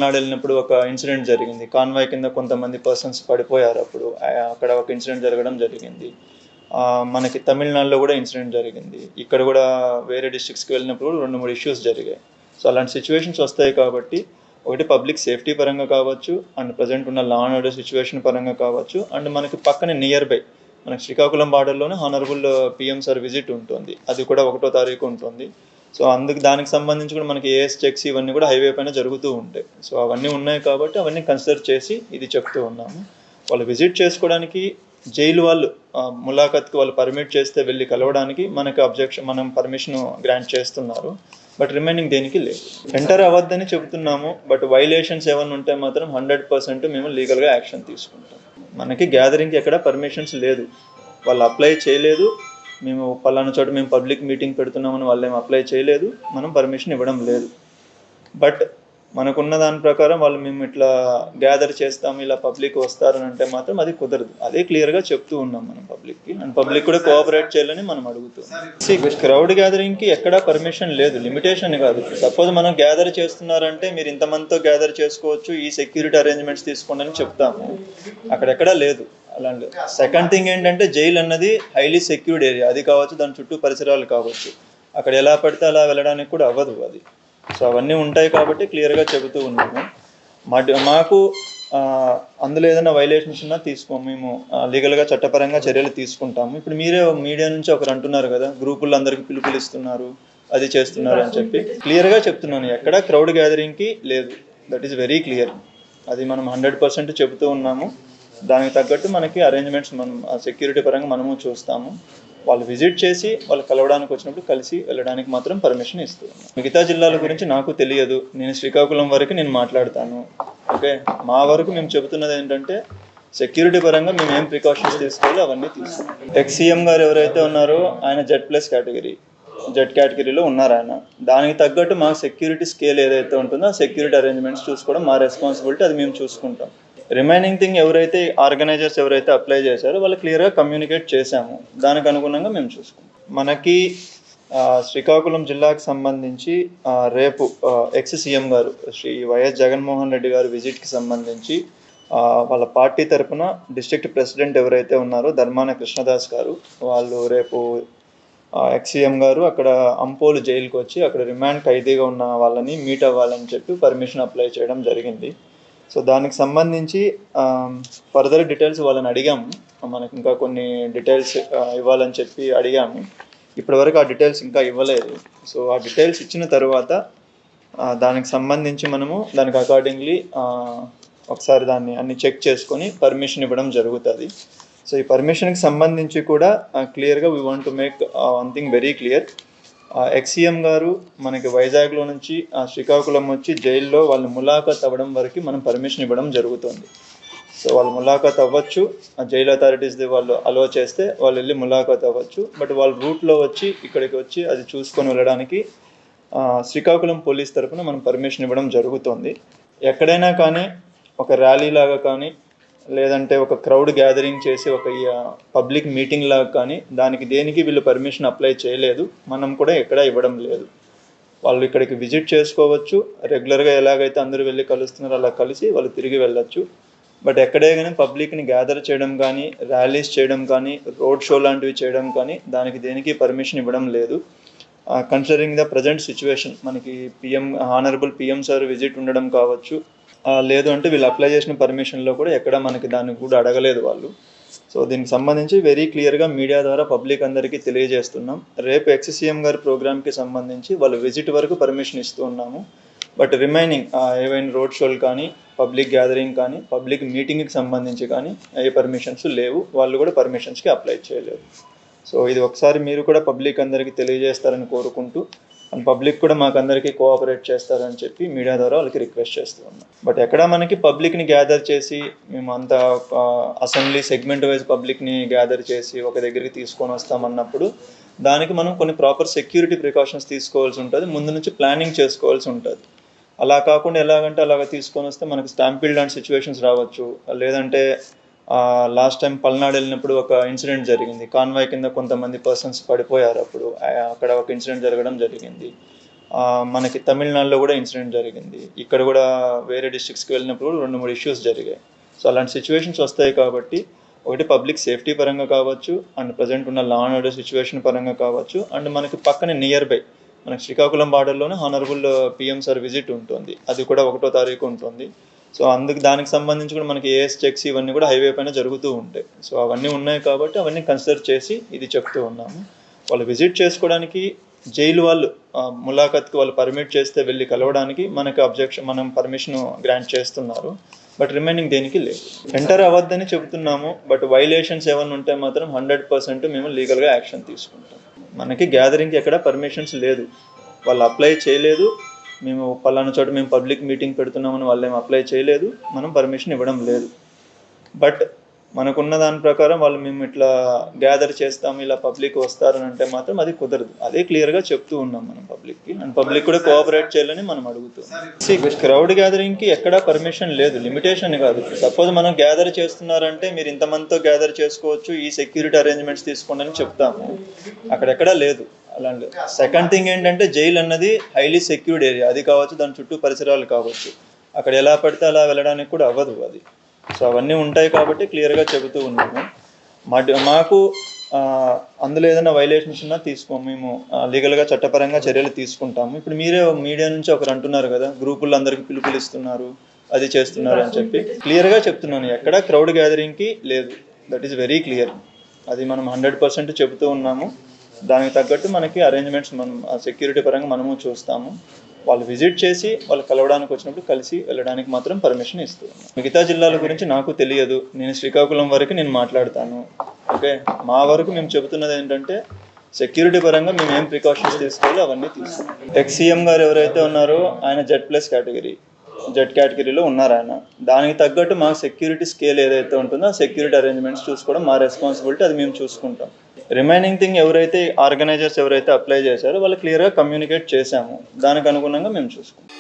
పల్నాడు వెళ్ళినప్పుడు ఒక ఇన్సిడెంట్ జరిగింది. కాన్వాయ్ కింద కొంతమంది పర్సన్స్ పడిపోయారు. అప్పుడు అక్కడ ఒక ఇన్సిడెంట్ జరగడం జరిగింది. మనకి తమిళనాడులో కూడా ఇన్సిడెంట్ జరిగింది. ఇక్కడ కూడా వేరే డిస్ట్రిక్ట్స్కి వెళ్ళినప్పుడు 2-3 ఇష్యూస్ జరిగాయి. సో అలాంటి సిచ్యువేషన్స్ వస్తాయి కాబట్టి ఒకటి పబ్లిక్ సేఫ్టీ పరంగా కావచ్చు, అండ్ ప్రజెంట్ ఉన్న లా అండ్ ఆర్డర్ సిచ్యువేషన్ పరంగా కావచ్చు, అండ్ మనకి పక్కనే నియర్ బై మనకి శ్రీకాకుళం బార్డర్లోనే హానరబుల్ పిఎం సార్ విజిట్ ఉంటుంది. అది కూడా 1వ తారీఖు ఉంటుంది. సో దానికి సంబంధించి కూడా మనకి ఏఎస్ చెక్స్ ఇవన్నీ కూడా హైవే పైన జరుగుతూ ఉంటాయి. సో అవన్నీ ఉన్నాయి కాబట్టి అవన్నీ కన్సిడర్ చేసి ఇది చెప్తూ ఉన్నాము. వాళ్ళు విజిట్ చేసుకోవడానికి జైలు వాళ్ళు ములాఖత్కి వాళ్ళు పర్మిట్ చేస్తే వెళ్ళి కలవడానికి మనం పర్మిషన్ గ్రాంట్ చేస్తున్నారు. బట్ రిమైనింగ్ దేనికి లేదు. ఎంటర్ అవ్వద్దని చెబుతున్నాము. బట్ వైలేషన్స్ ఏమైనా ఉంటే మాత్రం 100% మేము లీగల్గా యాక్షన్ తీసుకుంటాం. మనకి గ్యాదరింగ్కి ఎక్కడ పర్మిషన్స్ లేదు. వాళ్ళు అప్లై చేయలేదు. మేము పలానా చోట మేము పబ్లిక్ మీటింగ్ పెడుతున్నామని వాళ్ళు ఏమి అప్లై చేయలేదు. మనం పర్మిషన్ ఇవ్వడం లేదు. బట్ మనకున్న దాని ప్రకారం వాళ్ళు మేము ఇట్లా గ్యాదర్ చేస్తాము, ఇలా పబ్లిక్ వస్తారని అంటే మాత్రం అది కుదరదు. అదే క్లియర్గా చెప్తూ ఉన్నాం మనం పబ్లిక్కి. అండ్ పబ్లిక్ కూడా కోఆపరేట్ చేయాలని మనం అడుగుతున్నాం. క్రౌడ్ గ్యాదరింగ్కి ఎక్కడా పర్మిషన్ లేదు, లిమిటేషన్ కాదు. సపోజ్ మనం గ్యాదర్ చేస్తున్నారంటే మీరు ఇంతమందితో గ్యాదర్ చేసుకోవచ్చు, ఈ సెక్యూరిటీ అరేంజ్మెంట్స్ తీసుకోండి అని చెప్తాము. అక్కడెక్కడా లేదు అలాంటి. సెకండ్ థింగ్ ఏంటంటే జైలు అన్నది హైలీ సెక్యూర్డ్ ఏరియా. అది కావచ్చు, దాని చుట్టూ పరిసరాలు కావచ్చు. అక్కడ ఎలా పడితే అలా వెళ్ళడానికి కూడా అవ్వదు అది. సో అవన్నీ ఉంటాయి కాబట్టి క్లియర్గా చెబుతూ ఉన్నాము. మాకు అందులో ఏదైనా వైలేషన్స్ ఉన్నా మేము లీగల్గా చట్టపరంగా చర్యలు తీసుకుంటాము. ఇప్పుడు మీరే మీడియా నుంచి ఒకరు అంటున్నారు కదా, గ్రూపుల్లో అందరికీ పిలుపులు ఇస్తున్నారు, అది చేస్తున్నారు అని చెప్పి క్లియర్గా చెప్తున్నాను. ఎక్కడ క్రౌడ్ గ్యాదరింగ్కి లేదు. That is very clear. అది మనం 100% చెబుతూ ఉన్నాము. దానికి తగ్గట్టు మనకి అరేంజ్మెంట్స్ మనం సెక్యూరిటీ పరంగా మనము చూస్తాము. వాళ్ళు విజిట్ చేసి వాళ్ళు కలవడానికి వచ్చినప్పుడు కలిసి వెళ్ళడానికి మాత్రం పర్మిషన్ ఇస్తూ ఉన్నాం. మిగతా జిల్లాల గురించి నాకు తెలియదు. నేను శ్రీకాకుళం వరకు నేను మాట్లాడతాను. ఓకే, మా వరకు మేము చెబుతున్నది ఏంటంటే సెక్యూరిటీ పరంగా మేము ఏం ప్రికాషన్స్ తీసుకోవాలి అవన్నీ తీసుకుంటాం. ఎక్స్-సీఎం గారు ఎవరైతే ఉన్నారో ఆయన జెడ్ కేటగిరీలో ఉన్నారు. ఆయన దానికి తగ్గట్టు మా సెక్యూరిటీ స్కేల్ ఏదైతే ఉంటుందో ఆ సెక్యూరిటీ అరేంజ్మెంట్స్ చూసుకోవడం మా రెస్పాన్సిబిలిటీ. అది మేము చూసుకుంటాం. రిమైనింగ్ థింగ్ ఎవరైతే ఆర్గనైజర్స్ ఎవరైతే అప్లై చేశారో వాళ్ళు క్లియర్గా కమ్యూనికేట్ చేశాము. దానికి అనుగుణంగా మేము చూసుకుంటాం. మనకి శ్రీకాకుళం జిల్లాకు సంబంధించి రేపు ఎక్స్-సీఎం గారు శ్రీ వైఎస్ జగన్మోహన్ రెడ్డి గారు విజిట్కి సంబంధించి వాళ్ళ పార్టీ తరఫున డిస్ట్రిక్ట్ ప్రెసిడెంట్ ఎవరైతే ఉన్నారో ధర్మాన కృష్ణదాస్ గారు, వాళ్ళు రేపు ఎక్స్-సీఎం గారు అక్కడ అంపోలు జైలుకి వచ్చి అక్కడ రిమాండ్ ఖైదీగా ఉన్న వాళ్ళని మీట్ అవ్వాలని చెప్పి పర్మిషన్ అప్లై చేయడం జరిగింది. సో దానికి సంబంధించి ఫర్దర్ డీటెయిల్స్ వాళ్ళని అడిగాము. మనకి ఇంకా కొన్ని డీటెయిల్స్ ఇవ్వాలని చెప్పి అడిగాము. ఇప్పటివరకు ఆ డీటెయిల్స్ ఇంకా ఇవ్వలేదు. సో ఆ డీటెయిల్స్ ఇచ్చిన తర్వాత దానికి సంబంధించి మనము దానికి అకార్డింగ్లీ ఒకసారి దాన్ని అన్ని చెక్ చేసుకొని పర్మిషన్ ఇవ్వడం జరుగుతుంది. సో ఈ పర్మిషన్కి సంబంధించి కూడా క్లియర్గా we want to make one thing very clear. X-CM గారు మనకి వైజాగ్లో నుంచి శ్రీకాకుళం వచ్చి జైల్లో వాళ్ళు ములాఖత్ అవ్వడం వరకు మనం పర్మిషన్ ఇవ్వడం జరుగుతుంది. సో వాళ్ళు ములాఖత్ అవ్వచ్చు, జైలు అథారిటీస్ వాళ్ళు అలో చేస్తే వాళ్ళు వెళ్ళి ములాఖత్ అవ్వచ్చు. బట్ వాళ్ళ రూట్లో వచ్చి ఇక్కడికి వచ్చి అది చూసుకొని వెళ్ళడానికి శ్రీకాకుళం పోలీస్ తరఫున మనం పర్మిషన్ ఇవ్వడం జరుగుతుంది. ఎక్కడైనా కానీ ఒక ర్యాలీ లాగా కానీ లేదంటే ఒక క్రౌడ్ గ్యాదరింగ్ చేసి ఒక పబ్లిక్ మీటింగ్ లాగా కానీ దేనికి వీళ్ళు పర్మిషన్ అప్లై చేయలేదు. మనం కూడా ఎక్కడా ఇవ్వడం లేదు. వాళ్ళు ఇక్కడికి విజిట్ చేసుకోవచ్చు. రెగ్యులర్గా ఎలాగైతే అందరూ వెళ్ళి కలుస్తున్నారో అలా కలిసి వాళ్ళు తిరిగి వెళ్ళొచ్చు. బట్ ఎక్కడే కానీ పబ్లిక్ని గ్యాదర్ చేయడం కానీ, ర్యాలీస్ చేయడం కానీ, రోడ్ షో లాంటివి చేయడం కానీ దేనికి పర్మిషన్ ఇవ్వడం లేదు. కన్సిడరింగ్ ద ప్రజెంట్ సిచ్యువేషన్, మనకి హానరబుల్ పిఎం సార్ విజిట్ ఉండడం కావచ్చు, లేదు అంటే వీళ్ళు అప్లై చేసిన పర్మిషన్లో కూడా ఎక్కడ మనకి దాన్ని కూడా అడగలేదు వాళ్ళు. సో దీనికి సంబంధించి వెరీ క్లియర్గా మీడియా ద్వారా పబ్లిక్ అందరికీ తెలియజేస్తున్నాం. రేపు ఎక్స్-సీఎం గారి ప్రోగ్రామ్కి సంబంధించి వాళ్ళు విజిట్ వరకు పర్మిషన్ ఇస్తూ ఉన్నాము. బట్ రిమైనింగ్ ఏవైనా రోడ్ షోలు కానీ, పబ్లిక్ గ్యాదరింగ్ కానీ, పబ్లిక్ మీటింగ్కి సంబంధించి కానీ ఏ పర్మిషన్స్ లేవు. వాళ్ళు కూడా పర్మిషన్స్కి అప్లై చేయలేరు. సో ఇది ఒకసారి మీరు కూడా పబ్లిక్ అందరికీ తెలియజేస్తారని కోరుకుంటూ, అండ్ పబ్లిక్ కూడా మాకు అందరికీ కోఆపరేట్ చేస్తారని చెప్పి మీడియా ద్వారా వాళ్ళకి రిక్వెస్ట్ చేస్తూ ఉన్నాం. బట్ ఎక్కడ మనకి పబ్లిక్ని గ్యాదర్ చేసి మేము అంతా అసెంబ్లీ సెగ్మెంట్ వైజ్ పబ్లిక్ని గ్యాదర్ చేసి ఒక దగ్గరికి తీసుకొని వస్తామన్నప్పుడు దానికి మనం కొన్ని ప్రాపర్ సెక్యూరిటీ ప్రికాషన్స్ తీసుకోవాల్సి ఉంటుంది. ముందు నుంచి ప్లానింగ్ చేసుకోవాల్సి ఉంటుంది. అలా కాకుండా ఎలాగంటే అలాగ తీసుకొని వస్తే మనకి స్టాంపీడ్ లాంటి సిచ్యువేషన్స్ రావచ్చు. లేదంటే లాస్ట్ టైం పల్నాడు వెళ్ళినప్పుడు ఒక ఇన్సిడెంట్ జరిగింది. కాన్వాయ్ కింద కొంతమంది పర్సన్స్ పడిపోయారు. అప్పుడు అక్కడ ఒక ఇన్సిడెంట్ జరగడం జరిగింది. మనకి తమిళనాడులో కూడా ఇన్సిడెంట్ జరిగింది. ఇక్కడ కూడా వేరే డిస్ట్రిక్ట్స్కి వెళ్ళినప్పుడు 2-3 ఇష్యూస్ జరిగాయి. సో అలాంటి సిచ్యువేషన్స్ వస్తాయి కాబట్టి ఒకటి పబ్లిక్ సేఫ్టీ పరంగా కావచ్చు, అండ్ ప్రజెంట్ ఉన్న లా అండ్ ఆర్డర్ సిచ్యువేషన్ పరంగా కావచ్చు, అండ్ మనకి పక్కనే నియర్ బై మనకి శ్రీకాకుళం బార్డర్లోనే హానరబుల్ పిఎం సార్ విజిట్ ఉంటుంది. అది కూడా 1వ తారీఖు ఉంటుంది. సో దానికి సంబంధించి కూడా మనకి ఏఎస్ చెక్స్ ఇవన్నీ కూడా హైవే పైన జరుగుతూ ఉంటాయి. సో అవన్నీ ఉన్నాయి కాబట్టి అవన్నీ కన్సిడర్ చేసి ఇది చెప్తూ ఉన్నాము. వాళ్ళు విజిట్ చేసుకోవడానికి జైలు వాళ్ళు ములాఖత్కి వాళ్ళు పర్మిట్ చేస్తే వెళ్ళి కలవడానికి మనం పర్మిషన్ గ్రాంట్ చేస్తున్నారు. బట్ రిమైనింగ్ దేనికి లేదు. ఎంటర్ అవ్వద్దని చెబుతున్నాము. బట్ వైలేషన్స్ ఏమైనా ఉంటే మాత్రం 100% మేము లీగల్గా యాక్షన్ తీసుకుంటాం. మనకి గ్యాదరింగ్కి ఎక్కడ పర్మిషన్స్ లేదు. వాళ్ళు అప్లై చేయలేదు. మేము పలానా చోట మేము పబ్లిక్ మీటింగ్ పెడుతున్నామని వాళ్ళు ఏమి అప్లై చేయలేదు. మనం పర్మిషన్ ఇవ్వడం లేదు. బట్ మనకున్న దాని ప్రకారం వాళ్ళు మేము ఇట్లా గ్యాదర్ చేస్తాము, ఇలా పబ్లిక్ వస్తారని అంటే మాత్రం అది కుదరదు. అదే క్లియర్గా చెప్తూ ఉన్నాం మనం పబ్లిక్కి. అండ్ పబ్లిక్ కూడా కోఆపరేట్ చేయాలని మనం అడుగుతున్నాం. క్రౌడ్ గ్యాదరింగ్కి ఎక్కడా పర్మిషన్ లేదు, లిమిటేషన్ కాదు. సపోజ్ మనం గ్యాదర్ చేస్తున్నారంటే మీరు ఇంతమందితో గ్యాదర్ చేసుకోవచ్చు, ఈ సెక్యూరిటీ అరేంజ్మెంట్స్ తీసుకోండి అని చెప్తాము. అక్కడెక్కడా లేదు అలాంటి. సెకండ్ థింగ్ ఏంటంటే జైలు అన్నది హైలీ సెక్యూర్డ్ ఏరియా. అది కావచ్చు, దాని చుట్టూ పరిసరాలు కావచ్చు. అక్కడ ఎలా పడితే అలా వెళ్ళడానికి కూడా అవ్వదు అది. సో అవన్నీ ఉంటాయి కాబట్టి క్లియర్గా చెబుతూ ఉన్నాము. మాకు అందులో ఏదైనా వైలేషన్స్ ఉన్నా మేము లీగల్గా చట్టపరంగా చర్యలు తీసుకుంటాము. ఇప్పుడు మీరే మీడియా నుంచి ఒకరు అంటున్నారు కదా, గ్రూపుల్లో అందరికీ పిలుపులు ఇస్తున్నారు, అది చేస్తున్నారు అని చెప్పి. క్లియర్గా చెప్తున్నాను, ఎక్కడ క్రౌడ్ గ్యాదరింగ్కి లేదు. That is very clear. అది మనం 100% చెబుతూ ఉన్నాము. దానికి తగ్గట్టు మనకి అరేంజ్మెంట్స్ మనం సెక్యూరిటీ పరంగా మనము చూస్తాము. వాళ్ళు విజిట్ చేసి వాళ్ళు కలవడానికి వచ్చినప్పుడు కలిసి వెళ్ళడానికి మాత్రం పర్మిషన్ ఇస్తున్నాం. మిగతా జిల్లాల గురించి నాకు తెలియదు. నేను శ్రీకాకుళం వరకు నేను మాట్లాడతాను. ఓకే, మా వరకు మేము చెబుతున్నది ఏంటంటే సెక్యూరిటీ పరంగా మేము ఏం ప్రికాషన్స్ తీసుకోవాలో అవన్నీ తీసుకున్నాం. ఎక్స్-సీఎం గారు ఎవరైతే ఉన్నారో ఆయన జెడ్ కేటగిరీలో ఉన్నారు ఆయన. దానికి తగ్గట్టు మా సెక్యూరిటీ స్కేల్ ఏదైతే ఉంటుందో ఆ సెక్యూరిటీ అరేంజ్మెంట్స్ చూసుకోవడం మా రెస్పాన్సిబిలిటీ. అది మేము చూసుకుంటాం. రిమైనింగ్ థింగ్ ఎవరైతే ఆర్గనైజర్స్ ఎవరైతే అప్లై చేశారో వాళ్ళు క్లియర్గా కమ్యూనికేట్ చేశాము. దానికి అనుగుణంగా మేము చూసుకుంటాం.